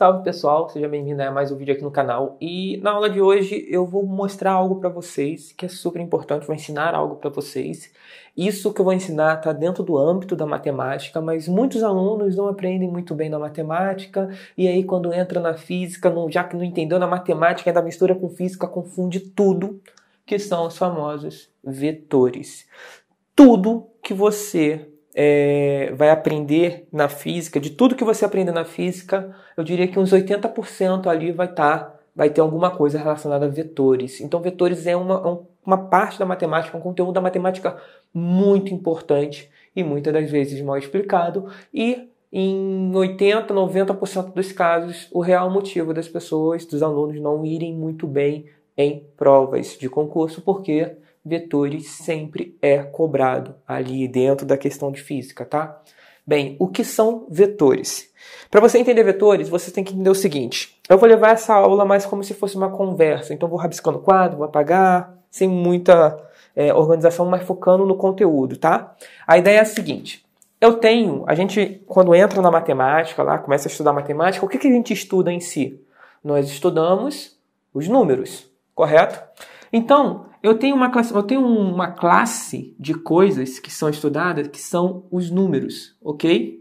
Salve pessoal, seja bem-vindo a mais um vídeo aqui no canal. E na aula de hoje eu vou mostrar algo para vocês que é super importante, vou ensinar algo para vocês. Isso que eu vou ensinar está dentro do âmbito da matemática, mas muitos alunos não aprendem muito bem na matemática e aí quando entra na física, já que não entendeu na matemática, ainda mistura com física, confunde tudo, que são os famosos vetores. Tudo que você vai aprender na física, de tudo que você aprender na física, eu diria que uns 80% ali vai ter alguma coisa relacionada a vetores. Então, vetores é uma parte da matemática, um conteúdo da matemática muito importante e muitas das vezes mal explicado. E em 80%, 90% dos casos, o real motivo das pessoas, dos alunos, não irem muito bem em provas de concurso, porque vetores sempre é cobrado ali dentro da questão de física, tá? Bem, o que são vetores? Para você entender vetores, você tem que entender o seguinte. Eu vou levar essa aula mais como se fosse uma conversa. Então, vou rabiscando o quadro, vou apagar, sem muita organização, mas focando no conteúdo, tá? A ideia é a seguinte. A gente, quando entra na matemática, lá, começa a estudar matemática, o que a gente estuda em si? Nós estudamos os números, correto? Então, eu tenho uma classe de coisas que são estudadas que são os números, ok?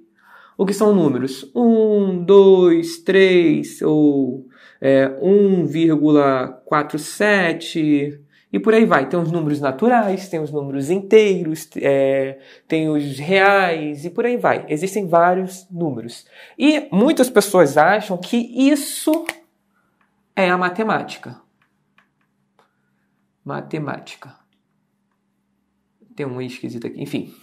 O que são números? 1, 2, 3, ou 1,47 e por aí vai. Tem os números naturais, tem os números inteiros, tem os reais e por aí vai. Existem vários números. E muitas pessoas acham que isso é a matemática. Matemática. Tem um esquisito aqui. Enfim.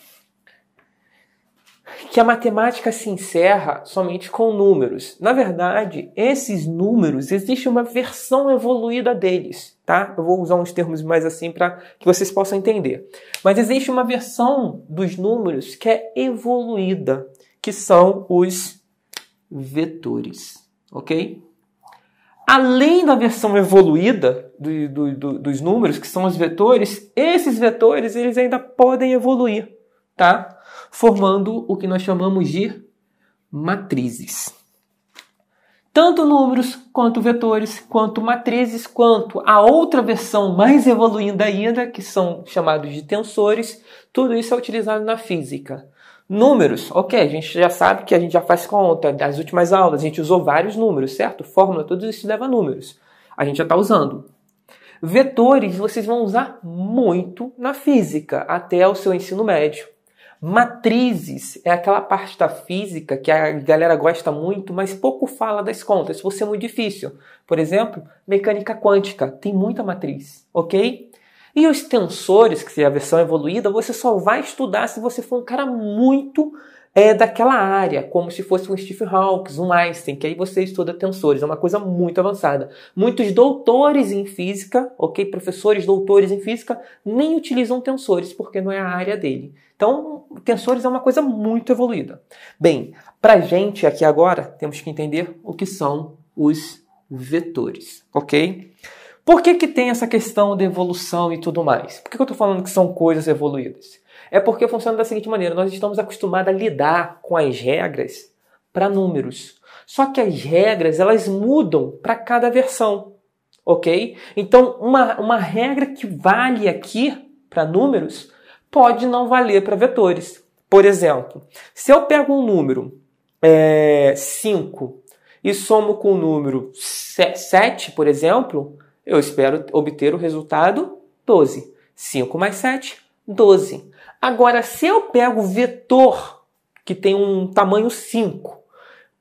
Que a matemática se encerra somente com números. Na verdade, esses números, existe uma versão evoluída deles, tá? Eu vou usar uns termos mais assim para que vocês possam entender. Mas existe uma versão dos números que é evoluída, que são os vetores, ok? Além da versão evoluída dos números, que são os vetores, esses vetores eles ainda podem evoluir, tá? Formando o que nós chamamos de matrizes. Tanto números, quanto vetores, quanto matrizes, quanto a outra versão mais evoluída ainda, que são chamados de tensores, tudo isso é utilizado na física. Números, ok, a gente já sabe que a gente já faz conta. Das últimas aulas a gente usou vários números, certo? Fórmula, tudo isso leva a números. A gente já está usando. Vetores vocês vão usar muito na física, até o seu ensino médio. Matrizes é aquela parte da física que a galera gosta muito, mas pouco fala das contas, por ser muito difícil. Por exemplo, mecânica quântica, tem muita matriz, ok? E os tensores, que é a versão evoluída, você só vai estudar se você for um cara muito daquela área, como se fosse um Stephen Hawking, um Einstein, que aí você estuda tensores, é uma coisa muito avançada. Muitos doutores em física, ok, professores doutores em física, nem utilizam tensores, porque não é a área dele. Então, tensores é uma coisa muito evoluída. Bem, pra gente aqui agora, temos que entender o que são os vetores, ok? Por que tem essa questão de evolução e tudo mais? Por que eu estou falando que são coisas evoluídas? É porque funciona da seguinte maneira, nós estamos acostumados a lidar com as regras para números. Só que as regras, elas mudam para cada versão, ok? Então, uma regra que vale aqui para números pode não valer para vetores. Por exemplo, se eu pego um número 5 e somo com o número 7, por exemplo, eu espero obter o resultado 12. 5 mais 7, 12. Agora, se eu pego o vetor que tem um tamanho 5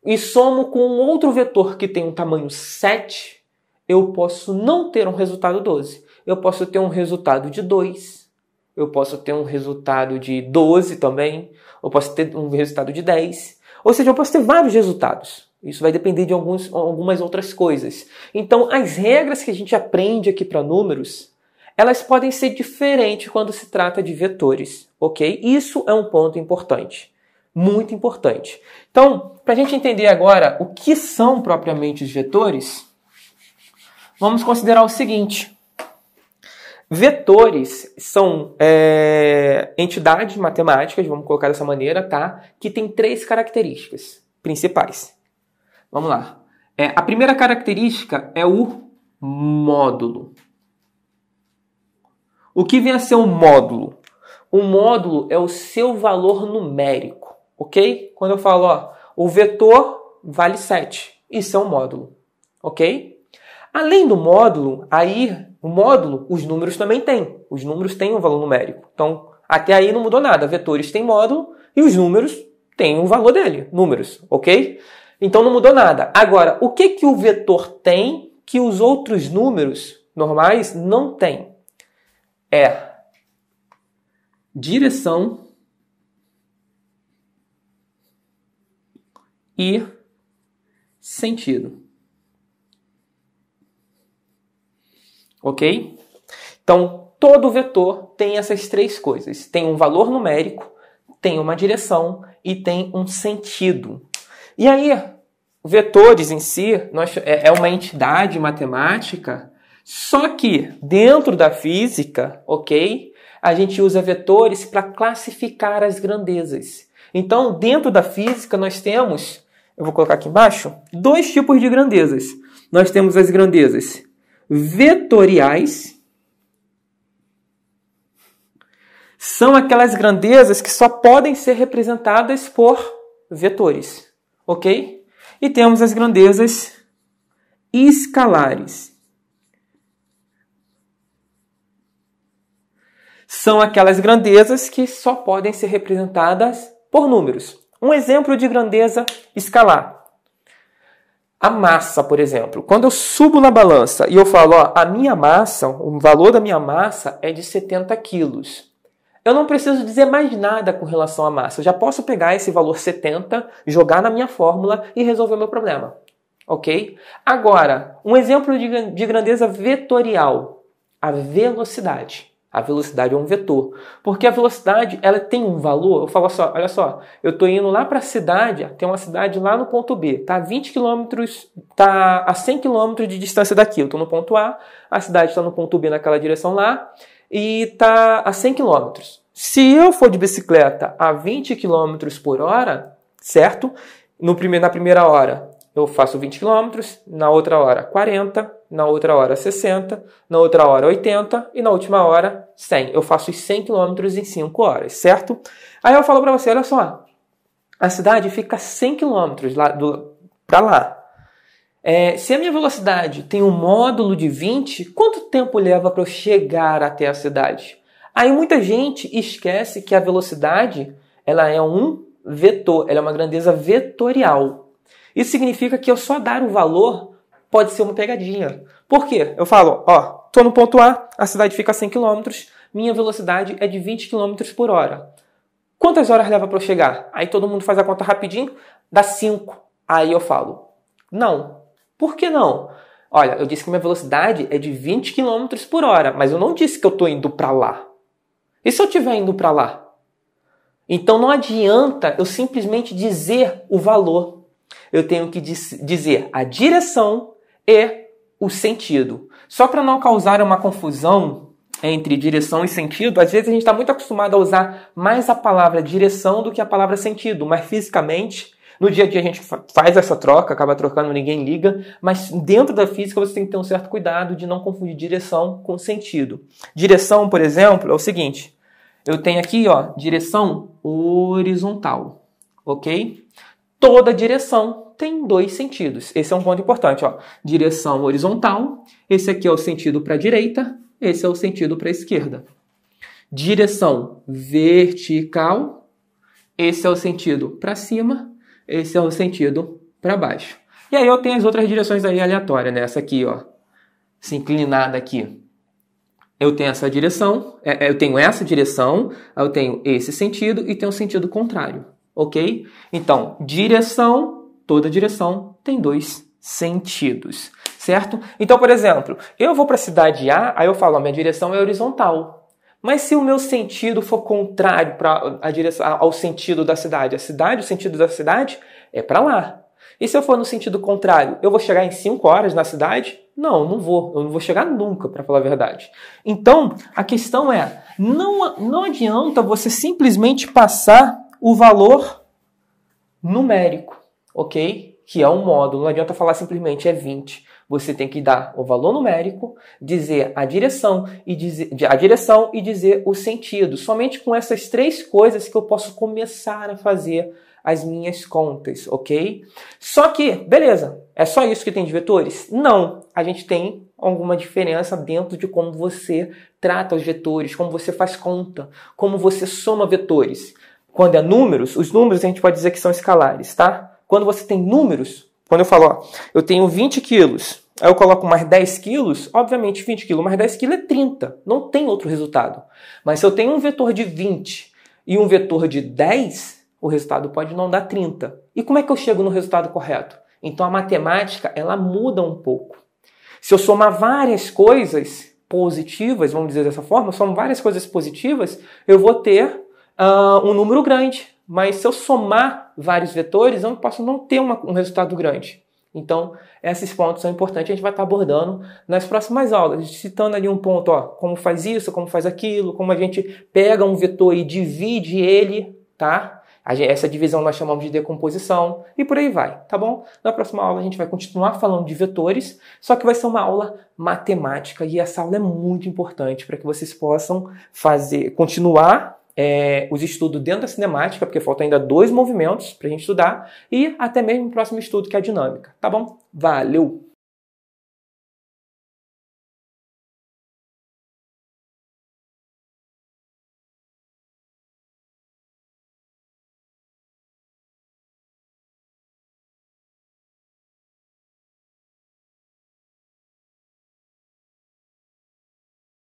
e somo com outro vetor que tem um tamanho 7, eu posso não ter um resultado 12. Eu posso ter um resultado de 2. Eu posso ter um resultado de 12 também. Eu posso ter um resultado de 10. Ou seja, eu posso ter vários resultados. Isso vai depender de algumas outras coisas. Então, as regras que a gente aprende aqui para números, elas podem ser diferentes quando se trata de vetores, ok? Isso é um ponto importante, muito importante. Então, para a gente entender agora o que são propriamente os vetores, vamos considerar o seguinte. Vetores são entidades matemáticas, vamos colocar dessa maneira, tá? Que tem 3 características principais. Vamos lá. A primeira característica é o módulo. O que vem a ser um módulo? O módulo é o seu valor numérico, ok? Quando eu falo, ó, o vetor vale 7, isso é um módulo, ok? Além do módulo, os números também têm. Os números têm um valor numérico. Então, até aí não mudou nada. Vetores têm módulo e os números têm um valor dele, números, ok? Então não mudou nada. Agora, o que o vetor tem que os outros números normais não têm? É direção e sentido. Ok? Então, todo vetor tem essas três coisas. Tem um valor numérico, tem uma direção e tem um sentido. E aí, vetores em si é uma entidade matemática, só que dentro da física, ok? A gente usa vetores para classificar as grandezas. Então, dentro da física, nós temos, eu vou colocar aqui embaixo, dois tipos de grandezas. Nós temos as grandezas vetoriais, são aquelas grandezas que só podem ser representadas por vetores, ok? E temos as grandezas escalares. São aquelas grandezas que só podem ser representadas por números. Um exemplo de grandeza escalar. A massa, por exemplo. Quando eu subo na balança e eu falo, ó, a minha massa, o valor da minha massa é de 70 quilos. Eu não preciso dizer mais nada com relação à massa. Eu já posso pegar esse valor 70, jogar na minha fórmula e resolver o meu problema. Ok? Agora, um exemplo de grandeza vetorial. A velocidade. A velocidade é um vetor. Porque a velocidade, ela tem um valor. Eu falo só, olha só, eu estou indo lá para a cidade, tem uma cidade lá no ponto B, está a 20 km, está a 100 km de distância daqui. Eu estou no ponto A cidade está no ponto B naquela direção lá, e está a 100 km. Se eu for de bicicleta a 20 km por hora, certo? Na primeira hora eu faço 20 km, na outra hora 40, na outra hora 60, na outra hora 80 e na última hora 100. Eu faço os 100 km em 5 horas, certo? Aí eu falo para você, olha só, a cidade fica 100 km para lá. Se a minha velocidade tem um módulo de 20, quanto tempo leva para eu chegar até a cidade? Aí muita gente esquece que a velocidade ela é um vetor, ela é uma grandeza vetorial. Isso significa que eu só dar o valor pode ser uma pegadinha. Por quê? Eu falo, ó, estou no ponto a cidade fica a 100 km, minha velocidade é de 20 km por hora. Quantas horas leva para eu chegar? Aí todo mundo faz a conta rapidinho, dá 5. Aí eu falo, não. Por que não? Olha, eu disse que minha velocidade é de 20 km por hora, mas eu não disse que eu estou indo para lá. E se eu estiver indo para lá? Então não adianta eu simplesmente dizer o valor. Eu tenho que dizer a direção e o sentido. Só para não causar uma confusão entre direção e sentido, às vezes a gente está muito acostumado a usar mais a palavra direção do que a palavra sentido, mas fisicamente, no dia a dia a gente faz essa troca, acaba trocando, ninguém liga, mas dentro da física você tem que ter um certo cuidado de não confundir direção com sentido. Direção, por exemplo, é o seguinte, eu tenho aqui, ó, direção horizontal, ok? Toda direção tem dois sentidos. Esse é um ponto importante, ó. Direção horizontal, esse aqui é o sentido para a direita, esse é o sentido para a esquerda. Direção vertical, esse é o sentido para cima, esse é o sentido para baixo. E aí eu tenho as outras direções aí aleatórias, né? Essa aqui, ó, essa inclinada aqui. Eu tenho essa direção, eu tenho essa direção, eu tenho esse sentido e tenho o sentido contrário, ok? Então, direção, toda direção tem dois sentidos, certo? Então, por exemplo, eu vou para a cidade A, aí eu falo, a minha direção é horizontal. Mas se o meu sentido for contrário ao sentido da cidade, o sentido da cidade é para lá. E se eu for no sentido contrário, eu vou chegar em 5 horas na cidade? Não, não vou. Eu não vou chegar nunca, para falar a verdade. Então, a questão é, não adianta você simplesmente passar o valor numérico, ok? que é um módulo. Não adianta falar simplesmente é 20. Você tem que dar o valor numérico, dizer a direção e dizer o sentido. Somente com essas três coisas que eu posso começar a fazer as minhas contas, ok? Só que, beleza, é só isso que tem de vetores? Não, a gente tem alguma diferença dentro de como você trata os vetores, como você faz conta, como você soma vetores. Quando é números, os números a gente pode dizer que são escalares, tá? Quando você tem números, quando eu falo, ó, eu tenho 20 quilos, aí eu coloco mais 10 quilos, obviamente 20 quilos mais 10 quilos é 30, não tem outro resultado. Mas se eu tenho um vetor de 20 e um vetor de 10, o resultado pode não dar 30. E como é que eu chego no resultado correto? Então a matemática, ela muda um pouco. Se eu somar várias coisas positivas, vamos dizer dessa forma, somar várias coisas positivas, eu vou ter um número grande. Mas se eu somar vários vetores, eu posso não ter um resultado grande. Então, esses pontos são importantes, a gente vai estar abordando nas próximas aulas, citando ali um ponto, ó, como faz isso, como faz aquilo, como a gente pega um vetor e divide ele, tá? Essa divisão nós chamamos de decomposição e por aí vai, tá bom? Na próxima aula a gente vai continuar falando de vetores, só que vai ser uma aula matemática e essa aula é muito importante para que vocês possam continuar os estudos dentro da cinemática, porque faltam ainda 2 movimentos para a gente estudar, e até mesmo o próximo estudo que é a dinâmica, tá bom? Valeu!